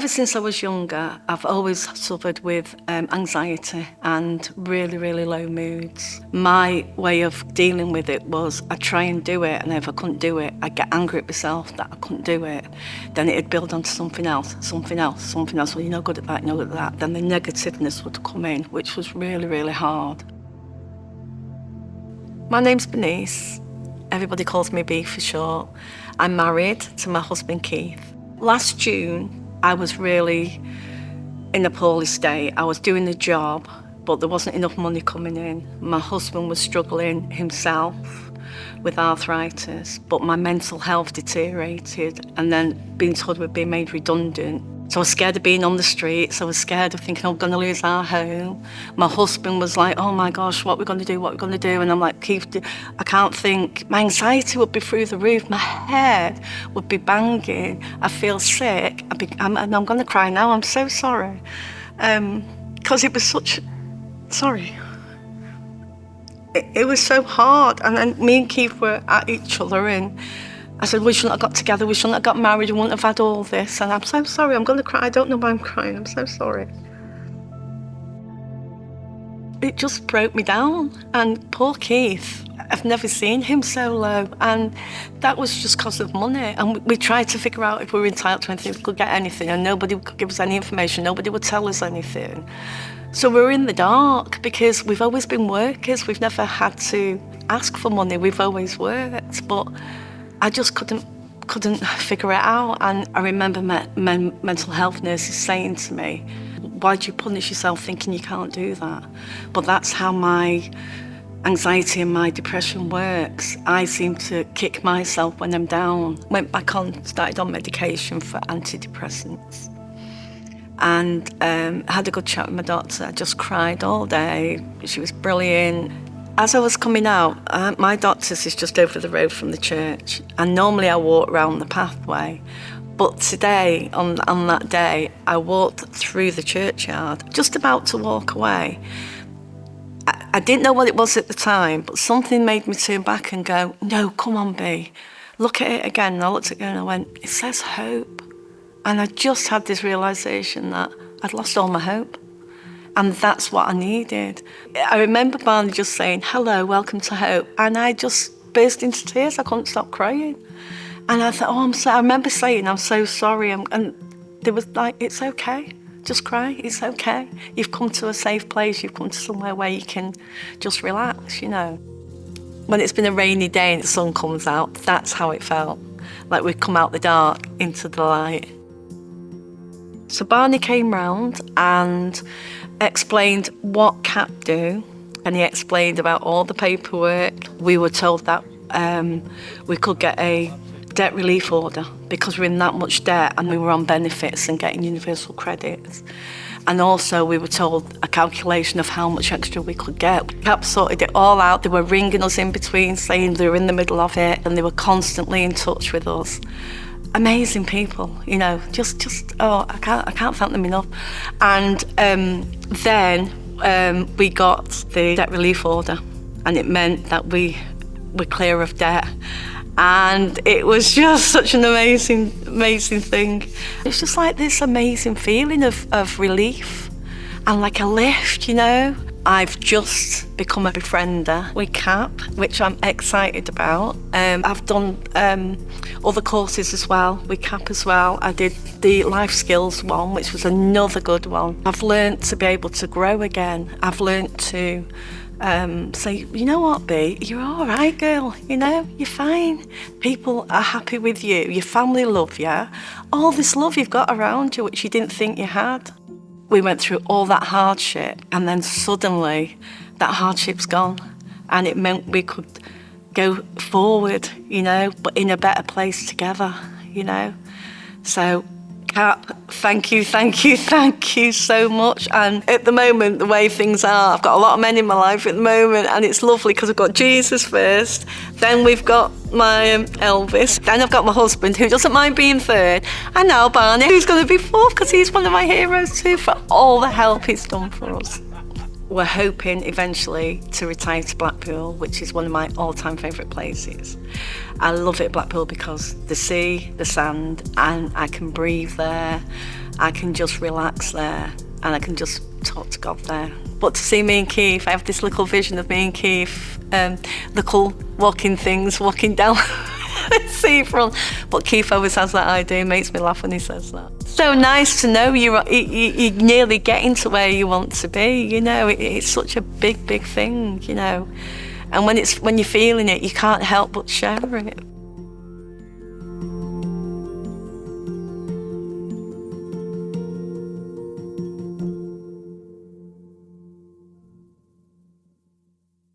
Ever since I was younger, I've always suffered with anxiety and really, really low moods. My way of dealing with it was I'd try and do it, and if I couldn't do it, I'd get angry at myself that I couldn't do it. Then it'd build onto something else, something else, something else. Well, you're not good at that, you're not good at that. Then the negativeness would come in, which was really, really hard. My name's Bernice. Everybody calls me B for short. I'm married to my husband, Keith. Last June, I was really in a poorly state. I was doing the job, but there wasn't enough money coming in. My husband was struggling himself with arthritis, but my mental health deteriorated, and then being told we'd been made redundant. So I was scared of being on the streets. I was scared of thinking, I'm going to lose our home. My husband was like, oh my gosh, what are we going to do, what are we going to do? And I'm like, Keith, I can't think. My anxiety would be through the roof. My head would be banging. I feel sick. And I'm going to cry now. I'm so sorry. Because it was such, sorry. It was so hard. And then me and Keith were at each other, and I said, we shouldn't have got together, we shouldn't have got married, we wouldn't have had all this. And I'm so sorry, I'm going to cry. I don't know why I'm crying, I'm so sorry. It just broke me down. And poor Keith, I've never seen him so low. And that was just because of money. And we tried to figure out if we were entitled to anything, if we could get anything, and nobody could give us any information, nobody would tell us anything. So we were in the dark because we've always been workers, we've never had to ask for money, we've always worked. But I just couldn't figure it out. And I remember mental health nurses saying to me, why do you punish yourself thinking you can't do that? But that's how my anxiety and my depression works. I seem to kick myself when I'm down. Went back on, started on medication for antidepressants. And had a good chat with my doctor. I just cried all day. She was brilliant. As I was coming out, my doctor's is just over the road from the church, and normally I walk around the pathway. But today, on that day, I walked through the churchyard, just about to walk away. I didn't know what it was at the time, but something made me turn back and go, no, come on, B, look at it again. And I looked at it and I went, it says hope. And I just had this realisation that I'd lost all my hope. And that's what I needed. I remember Barney just saying, hello, welcome to hope. And I just burst into tears. I couldn't stop crying. And I thought, I remember saying, I'm so sorry. And there was like, it's okay. Just cry, it's okay. You've come to a safe place. You've come to somewhere where you can just relax, you know. When it's been a rainy day and the sun comes out, that's how it felt. Like we'd come out the dark into the light. So Barney came round and explained what CAP do, and he explained about all the paperwork. We were told that we could get a debt relief order because we're in that much debt, and we were on benefits and getting universal credits. And also we were told a calculation of how much extra we could get. CAP sorted it all out. They were ringing us in between, saying they were in the middle of it, and they were constantly in touch with us. Amazing people, you know, I can't thank them enough. And then we got the debt relief order, and it meant that we were clear of debt. And it was just such an amazing thing. It's just like this amazing feeling of relief and like a lift, you know. I've just become a befriender with CAP, which I'm excited about. I've done other courses as well, with CAP as well. I did the life skills one, which was another good one. I've learned to be able to grow again. I've learned to say, you know what, B, you're all right, girl, you know, you're fine. People are happy with you, your family love you. All this love you've got around you, which you didn't think you had. We went through all that hardship, and then suddenly that hardship's gone, and it meant we could go forward, you know, but in a better place together, you know. So CAP, thank you so much. And at the moment, the way things are, I've got a lot of men in my life at the moment, and it's lovely because I've got Jesus first, then we've got my Elvis, then I've got my husband who doesn't mind being third, and now Barney, who's going to be fourth because he's one of my heroes too, for all the help he's done for us. we're hoping eventually to retire to Blackpool, which is one of my all-time favourite places. I love it, Blackpool, because the sea, the sand, and I can breathe there. I can just relax there, and I can just talk to God there. But to see me and Keith, I have this little vision of me and Keith, little walking things, walking down the seafront. But Keith always has that idea, makes me laugh when he says that. So nice to know you're nearly getting to where you want to be, you know. It's such a big thing, you know. And when you're feeling it, you can't help but share it.